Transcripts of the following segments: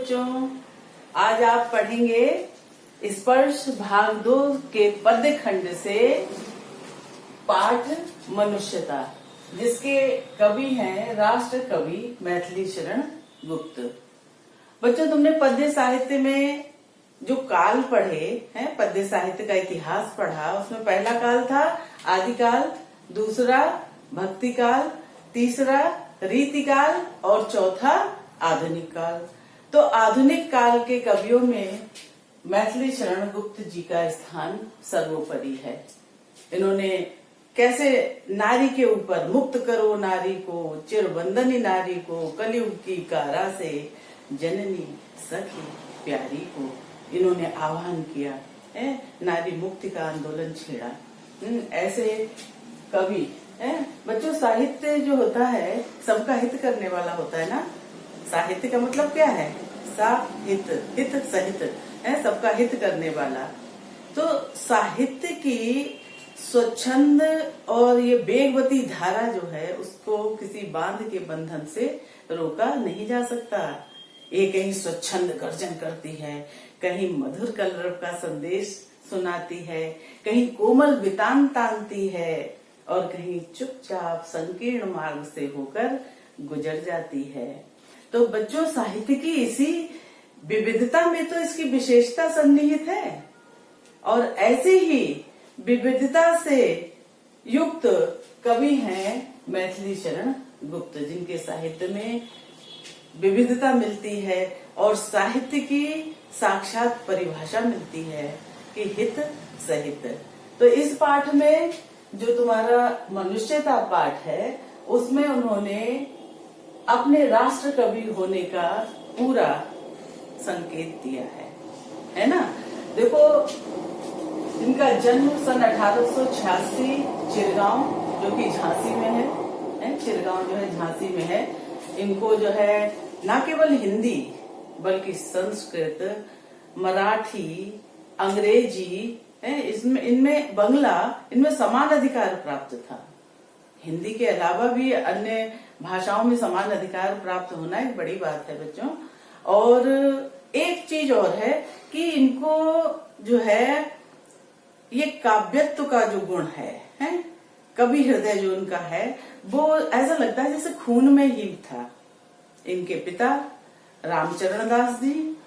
बच्चों, आज आप पढ़ेंगे स्पर्श भाग 2 के पद्य खंड से पाठ मनुष्यता, जिसके कवि हैं राष्ट्र कवि मैथिली शरण गुप्त। बच्चों, तुमने पद्य साहित्य में जो काल पढ़े हैं, पद्य साहित्य का इतिहास पढ़ा, उसमें पहला काल था आदिकाल, दूसरा भक्ति काल, तीसरा रीति काल और चौथा आधुनिक काल। तो आधुनिक काल के कवियों में मैथिली शरण गुप्त जी का स्थान सर्वोपरि है। इन्होंने कैसे नारी के ऊपर मुक्त करो नारी को, चिरबंदनी नारी को, कलयुग की कारा से जननी सखी प्यारी को इन्होंने आह्वान किया है, नारी मुक्ति का आंदोलन छेड़ा। ऐसे कवि बच्चों, साहित्य जो होता है सबका हित करने वाला होता है ना। साहित्य का मतलब क्या है? साहित, हित सहित है, सबका हित करने वाला। तो साहित्य की स्वच्छंद और ये वेगवती धारा जो है, उसको किसी बांध के बंधन से रोका नहीं जा सकता। ये कहीं स्वच्छंद गर्जन करती है, कहीं मधुर कलरव का संदेश सुनाती है, कहीं कोमल वितान तानती है और कहीं चुपचाप संकीर्ण मार्ग से होकर गुजर जाती है। तो बच्चों, साहित्य की इसी विविधता में तो इसकी विशेषता सन्निहित है। और ऐसे ही विविधता से युक्त कवि हैं मैथिली शरण गुप्त, जिनके साहित्य में विविधता मिलती है और साहित्य की साक्षात परिभाषा मिलती है कि हित सहित। तो इस पाठ में जो तुम्हारा मनुष्यता पाठ है, उसमें उन्होंने अपने राष्ट्र कवि होने का पूरा संकेत दिया है ना। देखो, इनका जन्म सन 1886 चिरगांव, जो कि झांसी में है, चिरगांव जो है झांसी में है। इनको जो है न केवल हिंदी बल्कि संस्कृत, मराठी, अंग्रेजी, इनमें बंगला, इनमें समान अधिकार प्राप्त था। हिंदी के अलावा भी अन्य भाषाओं में समान अधिकार प्राप्त होना एक बड़ी बात है बच्चों। और एक चीज और है कि इनको जो है ये काव्यत्व का जो गुण है, कवि हृदय जो उनका है, वो ऐसा लगता है जैसे खून में ही था। इनके पिता रामचरण दास जी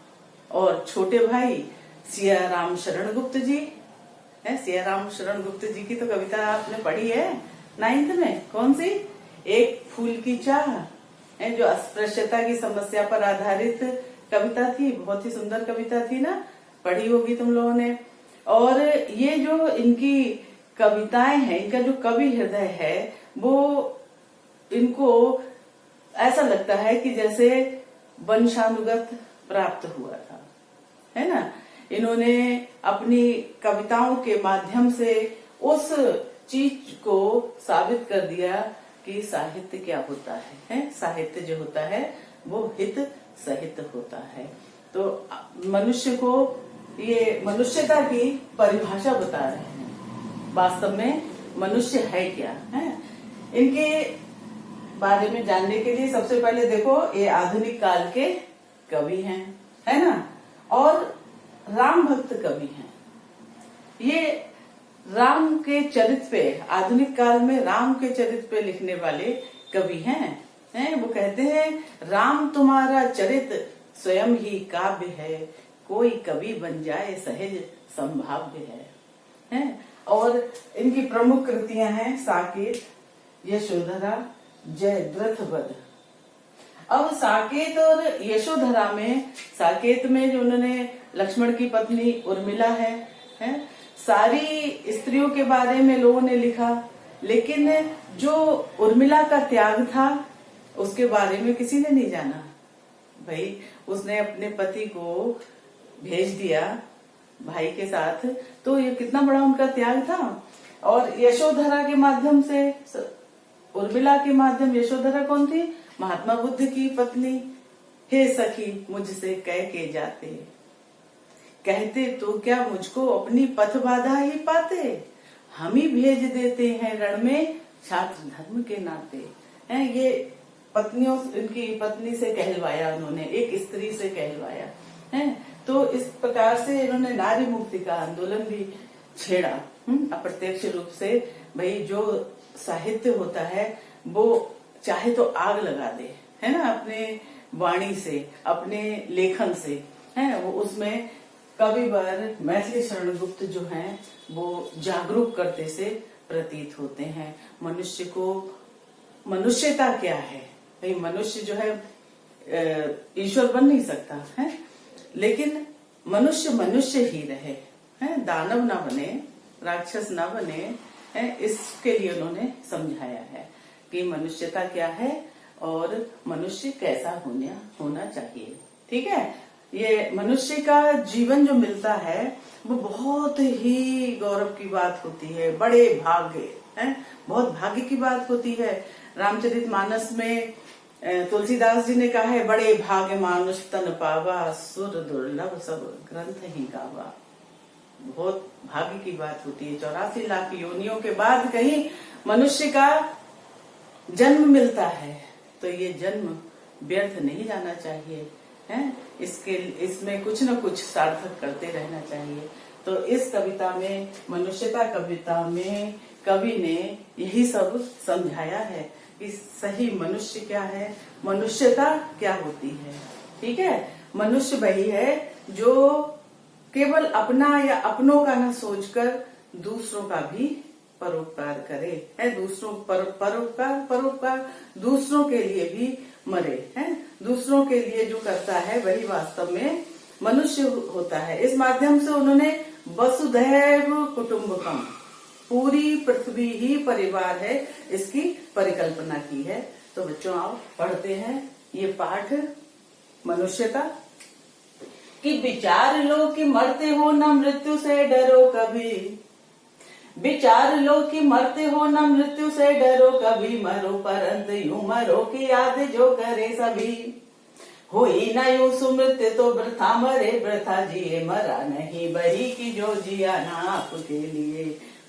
और छोटे भाई सियाराम शरण गुप्त जी है। सियाराम शरण गुप्त जी की तो कविता आपने पढ़ी है 9th में। कौन सी? एक फूल की चाह है, जो अस्पृश्यता की समस्या पर आधारित कविता थी। बहुत ही सुंदर कविता थी ना, पढ़ी होगी तुम लोगों ने। और ये जो इनकी कविताएं हैं, इनका जो कवि हृदय है, वो इनको ऐसा लगता है कि जैसे वंशानुगत प्राप्त हुआ था, है ना। इन्होंने अपनी कविताओं के माध्यम से उस चीज को साबित कर दिया कि साहित्य क्या होता है। साहित्य जो होता है वो हित सहित होता है। तो मनुष्य को ये मनुष्यता की परिभाषा बता रहे हैं। वास्तव में मनुष्य है क्या है, इनके बारे में जानने के लिए सबसे पहले देखो, ये आधुनिक काल के कवि हैं, है ना, और राम भक्त कवि हैं। ये राम के चरित्र पे, आधुनिक काल में राम के चरित्र पे लिखने वाले कवि हैं। वो कहते हैं, राम तुम्हारा चरित्र स्वयं ही काव्य है, कोई कवि बन जाए सहज संभाव्य है। और इनकी प्रमुख कृतियां हैं साकेत, यशोधरा, जयद्रथ। अब साकेत और यशोधरा में, साकेत में जो उन्होंने लक्ष्मण की पत्नी उर्मिला है, सारी स्त्रियों के बारे में लोगों ने लिखा, लेकिन जो उर्मिला का त्याग था उसके बारे में किसी ने नहीं जाना। भाई, उसने अपने पति को भेज दिया भाई के साथ, तो ये कितना बड़ा उनका त्याग था। और यशोधरा के माध्यम से, उर्मिला के माध्यम, यशोधरा कौन थी? महात्मा बुद्ध की पत्नी। हे सखी मुझसे कह के जाते, कहते तो क्या मुझको अपनी पथ बाधा ही पाते, हम ही भेज देते हैं रण में छात्र धर्म के नाते। ये पत्नियों, इनकी पत्नी से कहलवाया, उन्होंने एक स्त्री से कहलवाया है। तो इस प्रकार से इन्होंने नारी मुक्ति का आंदोलन भी छेड़ा अप्रत्यक्ष रूप से। भाई जो साहित्य होता है वो चाहे तो आग लगा दे, है ना, अपने वाणी से, अपने लेखन से, है वो उसमें कविवर मैथिली शरण गुप्त जो हैं वो जागरूक करते से प्रतीत होते हैं। मनुष्य को, मनुष्यता क्या है भाई, मनुष्य जो है ईश्वर बन नहीं सकता है, लेकिन मनुष्य मनुष्य ही रहे, है, दानव ना बने, राक्षस ना बने, है, इसके लिए उन्होंने समझाया है कि मनुष्यता क्या है और मनुष्य कैसा होना चाहिए। ठीक है, ये मनुष्य का जीवन जो मिलता है वो बहुत ही गौरव की बात होती है, बड़े भाग्य है, बहुत भाग्य की बात होती है। रामचरितमानस में तुलसीदास जी ने कहा है, बड़े भाग्य मानुष तन पावा, सुर दुर्लभ सब ग्रंथ ही गावा। बहुत भाग्य की बात होती है। 84 लाख योनियों के बाद कहीं मनुष्य का जन्म मिलता है तो ये जन्म व्यर्थ नहीं जाना चाहिए, है, इसमें कुछ न कुछ सार्थक करते रहना चाहिए। तो इस कविता में, मनुष्यता कविता में कवि ने यही सब समझाया है कि सही मनुष्य क्या है, मनुष्यता क्या होती है। ठीक है, मनुष्य वही है जो केवल अपना या अपनों का न सोचकर दूसरों का भी परोपकार करे, है, दूसरों परोपकार दूसरों के लिए भी मरे, है, दूसरों के लिए जो करता है वही वास्तव में मनुष्य होता है। इस माध्यम से उन्होंने वसुधैव कुटुम्बकम, पूरी पृथ्वी ही परिवार है, इसकी परिकल्पना की है। तो बच्चों आओ पढ़ते हैं ये पाठ मनुष्यता। कि विचार लो कि मरते हो न मृत्यु से डरो कभी, विचार लो कि मरते हो न मृत्यु से डरो कभी, मरो परंत यूं मरो की याद जो करे सभी। हुई न यूं सुमृत्यु तो वृथा मरे वृथा जिए, मरा नहीं वही की जो जिया ना आपके लिए।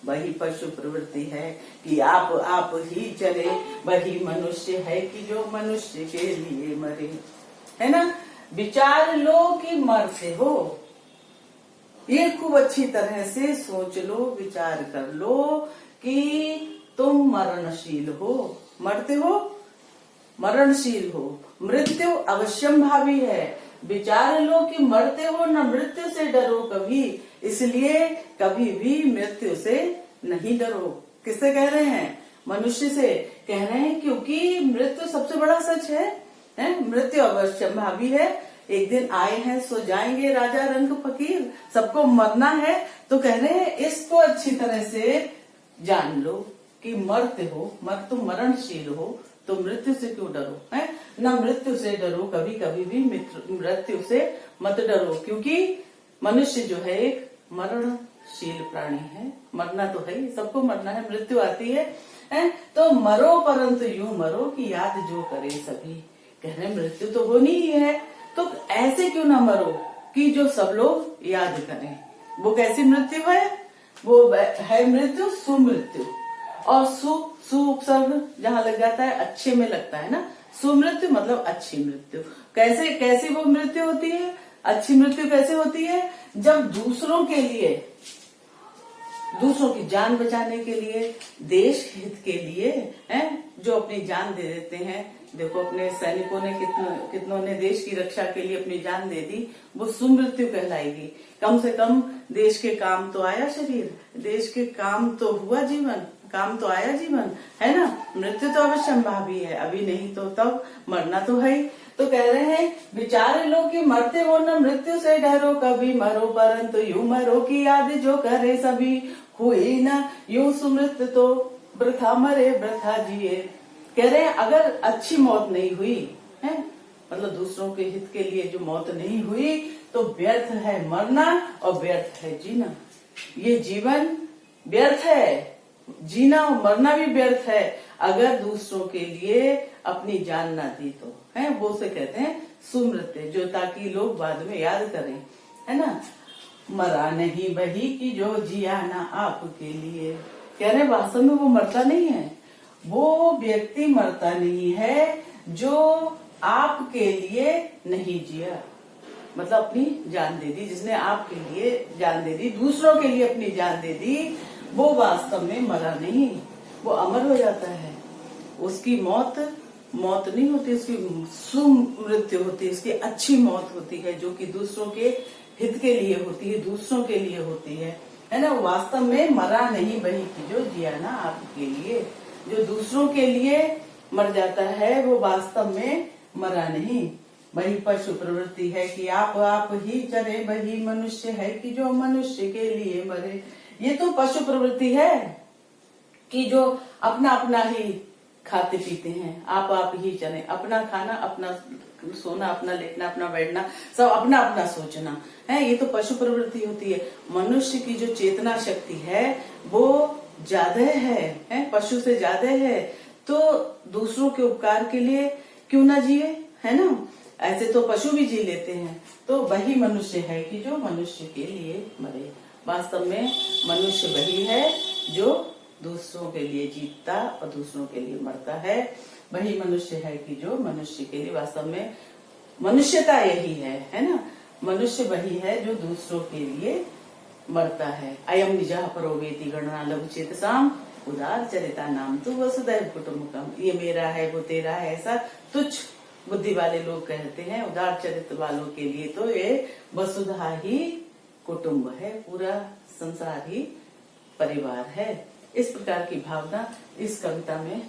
वही पशु प्रवृत्ति है कि आप ही चले, वही मनुष्य है कि जो मनुष्य के लिए मरे, है ना। विचार लो कि मरते हो, ये खूब अच्छी तरह से सोच लो, विचार कर लो कि तुम मरणशील हो, मरते हो, मरणशील हो, मृत्यु अवश्यंभावी है। विचार लो कि मरते हो न मृत्यु से डरो कभी, इसलिए कभी भी मृत्यु से नहीं डरो। किससे कह रहे हैं? मनुष्य से कह रहे हैं, क्योंकि मृत्यु सबसे बड़ा सच है, मृत्यु अवश्यंभावी है। एक दिन आए हैं सो जाएंगे, राजा रंग फकीर, सबको मरना है। तो कह रहे हैं इसको अच्छी तरह से जान लो कि मरते हो, तुम मरणशील हो, तो मृत्यु से क्यों डरो, है ना। मृत्यु से डरो, कभी कभी भी मृत्यु से मत डरो, क्योंकि मनुष्य जो है एक मरणशील प्राणी है। मरना तो है, सबको मरना है, मृत्यु आती है, तो मरो परंतु यूं मरो कि याद जो करे सभी। कह रहे मृत्यु तो होनी ही है, तो ऐसे क्यों ना मरो कि जो सब लोग याद करें। वो कैसी मृत्यु है? वो है मृत्यु सुमृत्यु। और सु उपसर्ग जहाँ लग जाता है अच्छे में लगता है ना, सुमृत्यु मतलब अच्छी मृत्यु। कैसी वो मृत्यु होती है? अच्छी मृत्यु कैसे होती है? जब दूसरों के लिए, दूसरों की जान बचाने के लिए, देश हित के लिए, जो अपनी जान दे देते हैं। देखो अपने सैनिकों ने कितनों ने देश की रक्षा के लिए अपनी जान दे दी, वो सुमृत्यु कहलाएगी। कम से कम देश के काम तो आया शरीर, देश के काम तो हुआ जीवन, काम तो आया जीवन, है ना। मृत्यु तो अवश्यंभावी है, अभी नहीं तो तब मरना तो है ही। तो कह रहे हैं विचार लो कि मरते हो न मृत्यु से डरो कभी, मरो परंतु यूं मरो की याद जो करे सभी। हुई न यूं सुमृत्यु तो वृथा मरे वृथा जिए। कह रहे हैं अगर अच्छी मौत नहीं हुई है, मतलब दूसरों के हित के लिए जो मौत नहीं हुई, तो व्यर्थ है मरना और व्यर्थ है जीना। ये जीवन व्यर्थ है, जीना और मरना भी व्यर्थ है अगर दूसरों के लिए अपनी जान ना दी तो, है। वो से कहते हैं सुमृत्यु, जो ताकि लोग बाद में याद करें, है ना। मरा नहीं वही की जो जिया ना आपके लिए। कह रहे वास्तव में वो मरता नहीं है, वो व्यक्ति मरता नहीं है जो आपके लिए नहीं जिया, मतलब अपनी जान दे दी, जिसने आपके लिए जान दे दी, दूसरों के लिए अपनी जान दे दी, वो वास्तव में मरा नहीं, वो अमर हो जाता है। उसकी मौत नहीं होती, उसकी सुमृत्यु होती है, उसकी अच्छी मौत होती है, जो कि दूसरों के हित के लिए होती है, दूसरों के लिए होती है ना। वो वास्तव में मरा नहीं, वही की जो जिया ना आपके लिए। जो दूसरों के लिए मर जाता है वो वास्तव में मरा नहीं। वही पशु प्रवृत्ति है कि आप ही चरे, वही मनुष्य है कि जो मनुष्य के लिए मरे। ये तो पशु प्रवृत्ति है कि जो अपना अपना ही खाते पीते हैं, आप ही चले, अपना खाना, अपना सोना, अपना लेटना, अपना बैठना, सब अपना अपना सोचना है। ये तो पशु प्रवृत्ति होती है। मनुष्य की जो चेतना शक्ति है वो ज्यादा है, पशु से ज्यादा है। तो दूसरों के उपकार के लिए क्यों ना जिए, है ना। ऐसे तो पशु भी जी लेते हैं। तो वही मनुष्य है कि जो मनुष्य के लिए मरे। वास्तव में मनुष्य वही है जो दूसरों के लिए जीतता और दूसरों के लिए मरता है। वही मनुष्य है कि जो मनुष्य के लिए, वास्तव में मनुष्यता यही है ना। मनुष्य वही है जो दूसरों के लिए मरता है। अयम निजः परो वेति गणना लघु चेतसाम उदार चरिता नाम तु वसुधैव कुटुम्बकम। ये मेरा है, वो तेरा है, ऐसा तुच्छ बुद्धि वाले लोग कहते हैं। उदार चरित्र वालों के लिए तो ये वसुधा ही कुटुम्ब है, पूरा संसार ही परिवार है। इस प्रकार की भावना इस कविता में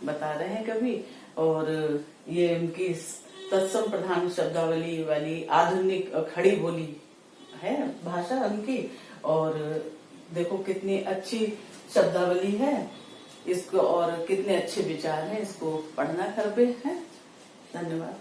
बता रहे हैं कवि। और ये उनकी तत्सम प्रधान शब्दावली वाली आधुनिक खड़ी बोली है भाषा उनकी। और देखो कितनी अच्छी शब्दावली है इसको, और कितने अच्छे विचार हैं। इसको पढ़ना घर पे है। धन्यवाद।